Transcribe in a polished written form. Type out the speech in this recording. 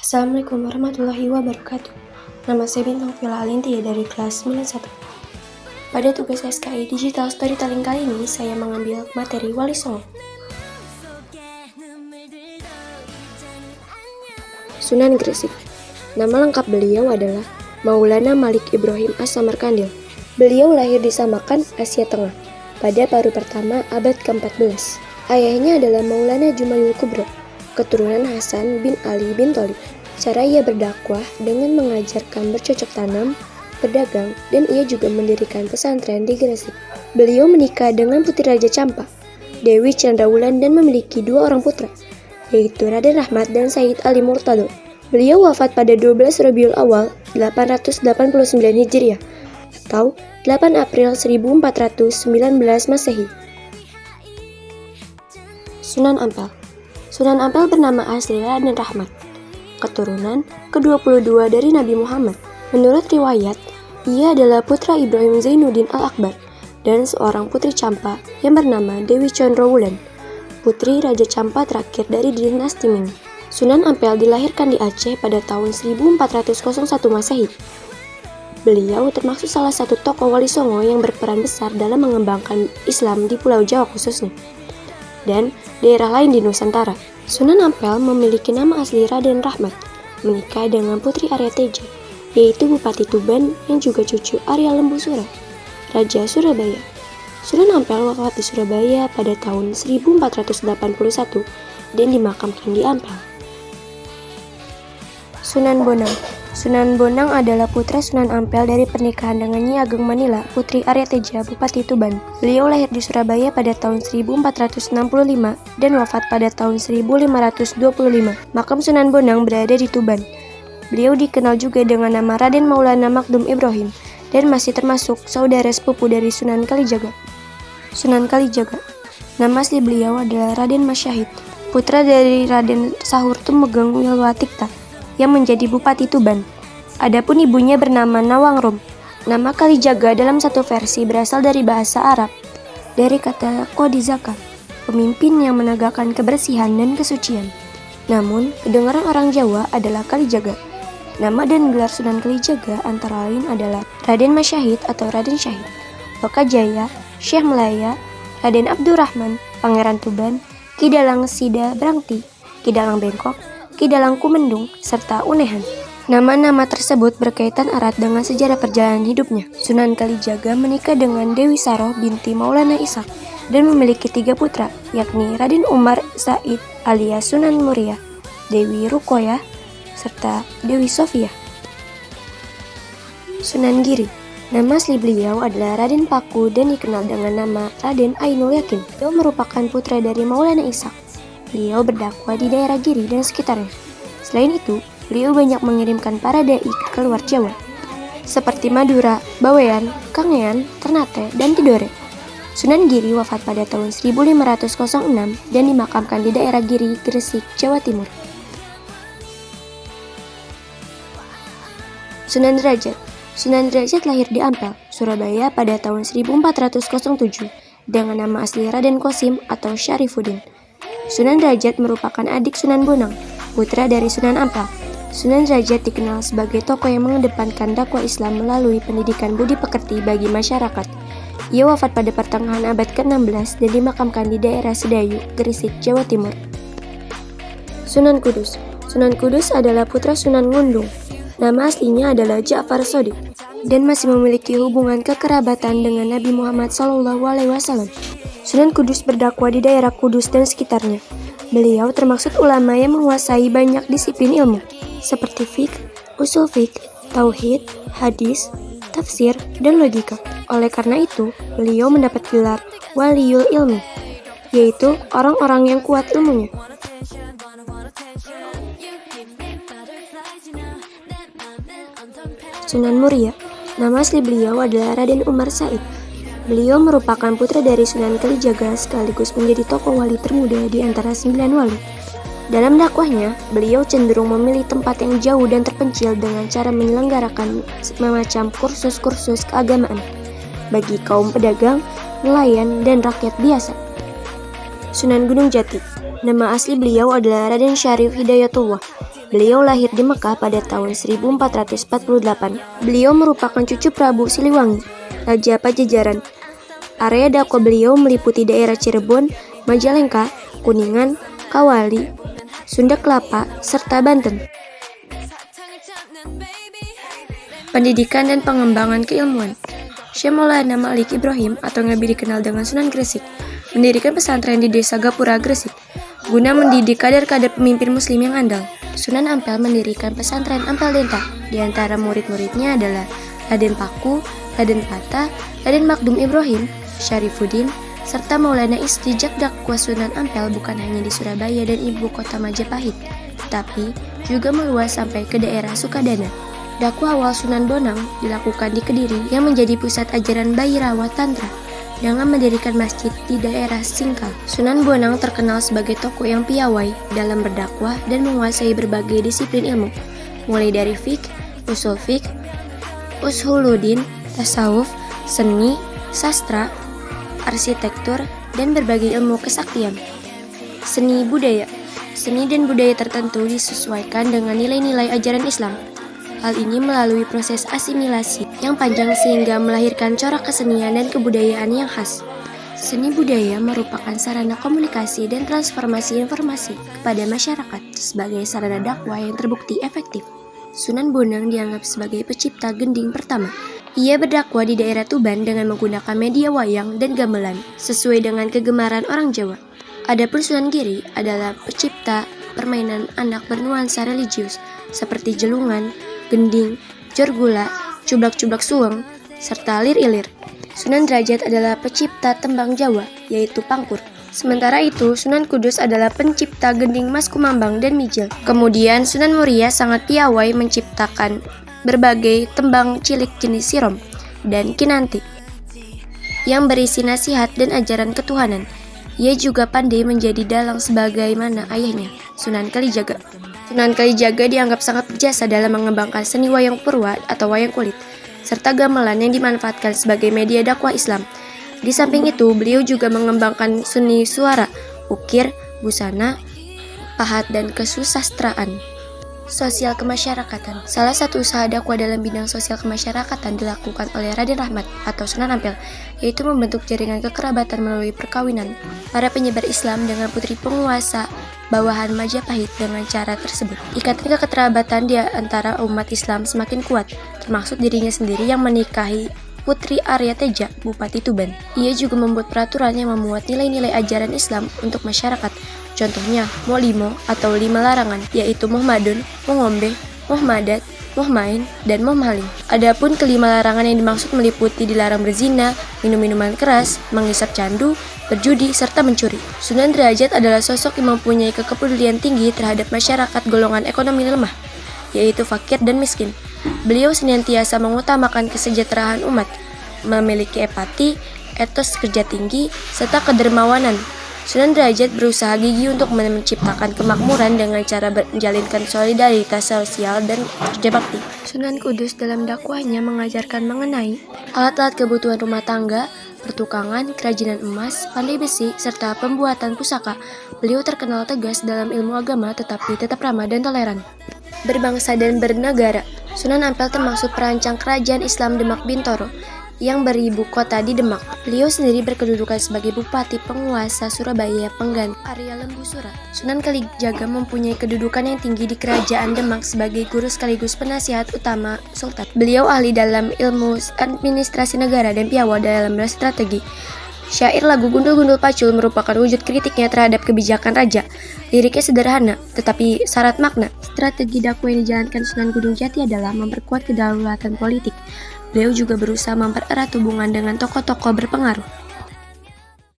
Assalamualaikum warahmatullahi wabarakatuh. Nama saya Bintang Vila Alinti dari kelas 91. Pada tugas SKI Digital Storytelling kali ini, saya mengambil materi Wali Songo. Sunan Gresik. Nama lengkap beliau adalah Maulana Malik Ibrahim As-Samarkandil. Beliau lahir di Samarkand, Asia Tengah, pada paruh pertama abad ke-14. Ayahnya adalah Maulana Jumayul Kubro, keturunan Hasan bin Ali bin Thalib. Cara ia berdakwah dengan mengajarkan bercocok tanam, berdagang, dan ia juga mendirikan pesantren di Gresik. Beliau menikah dengan Putri Raja Campa, Dewi Chandrawulan, dan memiliki dua orang putra, yaitu Raden Rahmat dan Said Ali Murtado. Beliau wafat pada 12 Rabiul Awal 889 Hijriah atau 8 April 1419 Masehi. Sunan Ampel. Sunan Ampel bernama asli Raden Rahmat, keturunan ke-22 dari Nabi Muhammad. Menurut riwayat, ia adalah putra Ibrahim Zainuddin Al-Akbar dan seorang putri Campa yang bernama Dewi Chandrawulan, putri Raja Campa terakhir dari dinasti Ming. Sunan Ampel dilahirkan di Aceh pada tahun 1401 Masehi. Beliau termasuk salah satu tokoh Wali Songo yang berperan besar dalam mengembangkan Islam di Pulau Jawa khususnya, dan daerah lain di Nusantara. Sunan Ampel memiliki nama asli Raden Rahmat, menikah dengan Putri Arya Teja, yaitu Bupati Tuban yang juga cucu Arya Lembusura, Raja Surabaya. Sunan Ampel wafat di Surabaya pada tahun 1481 dan dimakamkan di Ampel. Sunan Bonang. Sunan Bonang adalah putra Sunan Ampel dari pernikahan dengan Nyi Ageng Manila, Putri Arya Teja, Bupati Tuban. Beliau lahir di Surabaya pada tahun 1465 dan wafat pada tahun 1525. Makam Sunan Bonang berada di Tuban. Beliau dikenal juga dengan nama Raden Maulana Makdum Ibrahim dan masih termasuk saudara sepupu dari Sunan Kalijaga. Sunan Kalijaga. Nama asli beliau adalah Raden Masyahid, putra dari Raden Sahur Tumegeng Wilwatikta yang menjadi Bupati Tuban. Adapun ibunya bernama Nawangrum. Nama Kalijaga dalam satu versi berasal dari bahasa Arab, dari kata Kodizaka, pemimpin yang menegakkan kebersihan dan kesucian. Namun, kedengaran orang Jawa adalah Kalijaga. Nama dan gelar Sunan Kalijaga antara lain adalah Raden Masyahid atau Raden Syahid, Lokajaya, Syekh Melaya, Raden Abdurrahman, Pangeran Tuban, Kidalang Sida Brangti, Kidalang Bengkok, Kidalang Kumendung, serta Unehan. Nama-nama tersebut berkaitan erat dengan sejarah perjalanan hidupnya. Sunan Kalijaga menikah dengan Dewi Saroh binti Maulana Ishak dan memiliki 3 putra, yakni Raden Umar Said alias Sunan Muria, Dewi Rukoyah, serta Dewi Sofia. Sunan Giri. Nama asli beliau adalah Raden Paku dan dikenal dengan nama Raden Ainul Yakin. Beliau merupakan putra dari Maulana Ishak. Beliau berdakwah di daerah Giri dan sekitarnya. Selain itu, beliau banyak mengirimkan para dai ke luar Jawa, seperti Madura, Bawean, Kangean, Ternate, dan Tidore. Sunan Giri wafat pada tahun 1506 dan dimakamkan di daerah Giri, Gresik, Jawa Timur. Sunan Derajat. Sunan Derajat lahir di Ampel, Surabaya pada tahun 1407 dengan nama asli Raden Qasim atau Syarifuddin. Sunan Derajat merupakan adik Sunan Bonang, putra dari Sunan Ampel. Sunan Derajat dikenal sebagai tokoh yang mengedepankan dakwah Islam melalui pendidikan budi pekerti bagi masyarakat. Ia wafat pada pertengahan abad ke-16 dan dimakamkan di daerah Sedayu, Gresik, Jawa Timur. Sunan Kudus. Sunan Kudus adalah putra Sunan Ngundung. Nama aslinya adalah Ja'far Shadiq dan masih memiliki hubungan kekerabatan dengan Nabi Muhammad SAW. Sunan Kudus berdakwah di daerah Kudus dan sekitarnya. Beliau termasuk ulama yang menguasai banyak disiplin ilmu, seperti fiqh, usul fiqh, tauhid, hadis, tafsir, dan logika. Oleh karena itu, beliau mendapat gelar Waliyul Ilmi, yaitu orang-orang yang kuat ilmunya. Sunan Muria. Nama asli beliau adalah Raden Umar Said. Beliau merupakan putra dari Sunan Kalijaga sekaligus menjadi tokoh wali termuda di antara 9 wali. Dalam dakwahnya, beliau cenderung memilih tempat yang jauh dan terpencil dengan cara menyelenggarakan semacam kursus-kursus keagamaan bagi kaum pedagang, nelayan, dan rakyat biasa. Sunan Gunung Jati. Nama asli beliau adalah Raden Syarif Hidayatullah. Beliau lahir di Mekah pada tahun 1448. Beliau merupakan cucu Prabu Siliwangi, Raja Pajajaran. Area dakwah beliau meliputi daerah Cirebon, Majalengka, Kuningan, Kawali, Sunda Kelapa, serta Banten. Pendidikan dan pengembangan keilmuan. Syekh Maulana Malik Ibrahim atau yang lebih dikenal dengan Sunan Gresik mendirikan pesantren di Desa Gapura, Gresik guna mendidik kader-kader pemimpin muslim yang andal. Sunan Ampel mendirikan pesantren Ampel Denta. Di antara murid-muridnya adalah Raden Paku, Raden Pata, Raden Makdum Ibrahim, Syarifuddin, serta Maulana Istijak. Dakwah Sunan Ampel bukan hanya di Surabaya dan ibu kota Majapahit, tetapi juga meluas sampai ke daerah Sukadana. Dakwah awal Sunan Bonang dilakukan di Kediri yang menjadi pusat ajaran Bhairawa Tantra dengan mendirikan masjid di daerah Singkal. Sunan Bonang terkenal sebagai tokoh yang piawai dalam berdakwah dan menguasai berbagai disiplin ilmu, mulai dari fiqh, ushuluddin, tasawuf, seni, sastra, arsitektur, dan berbagai ilmu kesaktian. Seni budaya. Seni dan budaya tertentu disesuaikan dengan nilai-nilai ajaran Islam. Hal ini melalui proses asimilasi yang panjang sehingga melahirkan corak kesenian dan kebudayaan yang khas. Seni budaya merupakan sarana komunikasi dan transformasi informasi kepada masyarakat sebagai sarana dakwah yang terbukti efektif. Sunan Bonang dianggap sebagai pencipta gending pertama. Ia berdakwah di daerah Tuban dengan menggunakan media wayang dan gamelan sesuai dengan kegemaran orang Jawa. Adapun Sunan Giri adalah pencipta permainan anak bernuansa religius seperti jelungan, gending, jorgula, cublak-cublak suweng, serta lir-ilir. Sunan Derajat adalah pencipta tembang Jawa, yaitu pangkur. Sementara itu, Sunan Kudus adalah pencipta gending mas kumambang dan mijil. Kemudian, Sunan Muria sangat piawai menciptakan berbagai tembang cilik jenis sirom dan kinanti yang berisi nasihat dan ajaran ketuhanan. Ia juga pandai menjadi dalang sebagaimana ayahnya, Sunan Kalijaga. Sunan Kalijaga dianggap sangat berjasa dalam mengembangkan seni wayang purwa atau wayang kulit, serta gamelan yang dimanfaatkan sebagai media dakwah Islam. Di samping itu, beliau juga mengembangkan seni suara, ukir, busana, pahat, dan kesusastraan. Sosial kemasyarakatan. Salah satu usaha dakwah dalam bidang sosial kemasyarakatan dilakukan oleh Raden Rahmat atau Sunan Ampel, yaitu membentuk jaringan kekerabatan melalui perkawinan para penyebar Islam dengan putri penguasa bawahan Majapahit. Dengan cara tersebut, ikatan kekerabatan di antara umat Islam semakin kuat, termasuk dirinya sendiri yang menikahi Putri Arya Teja, Bupati Tuban. Ia juga membuat peraturan yang memuat nilai-nilai ajaran Islam untuk masyarakat. Contohnya, Molimo atau 5 larangan, yaitu Muhammadun, Mongombe, Muhammadat, Muhmain, dan Muhmaling. Adapun kelima larangan yang dimaksud meliputi dilarang berzina, minum minuman keras, menghisap candu, berjudi, serta mencuri. Sunan Derajat adalah sosok yang mempunyai kepedulian tinggi terhadap masyarakat golongan ekonomi lemah, yaitu fakir dan miskin. Beliau senantiasa mengutamakan kesejahteraan umat, memiliki empati, etos kerja tinggi, serta kedermawanan. Sunan Derajat berusaha gigih untuk menciptakan kemakmuran dengan cara menjalinkan solidaritas sosial dan kerja bakti. Sunan Kudus dalam dakwahnya mengajarkan mengenai alat-alat kebutuhan rumah tangga, pertukangan, kerajinan emas, pandai besi, serta pembuatan pusaka. Beliau terkenal tegas dalam ilmu agama tetapi tetap ramah dan toleran. Berbangsa dan bernegara. Sunan Ampel termasuk perancang kerajaan Islam Demak Bintoro yang beribu kota di Demak. Beliau sendiri berkedudukan sebagai Bupati Penguasa Surabaya pengganti Arya Lembu Sura. Sunan Kalijaga mempunyai kedudukan yang tinggi di Kerajaan Demak sebagai guru sekaligus penasihat utama Sultan. Beliau ahli dalam ilmu administrasi negara dan piawai dalam strategi. Syair lagu Gundul-Gundul Pacul merupakan wujud kritiknya terhadap kebijakan raja. Liriknya sederhana, tetapi syarat makna. Strategi dakwah yang dijalankan Sunan Gunung Jati adalah memperkuat kedaulatan politik. Beliau juga berusaha mempererat hubungan dengan tokoh-tokoh berpengaruh.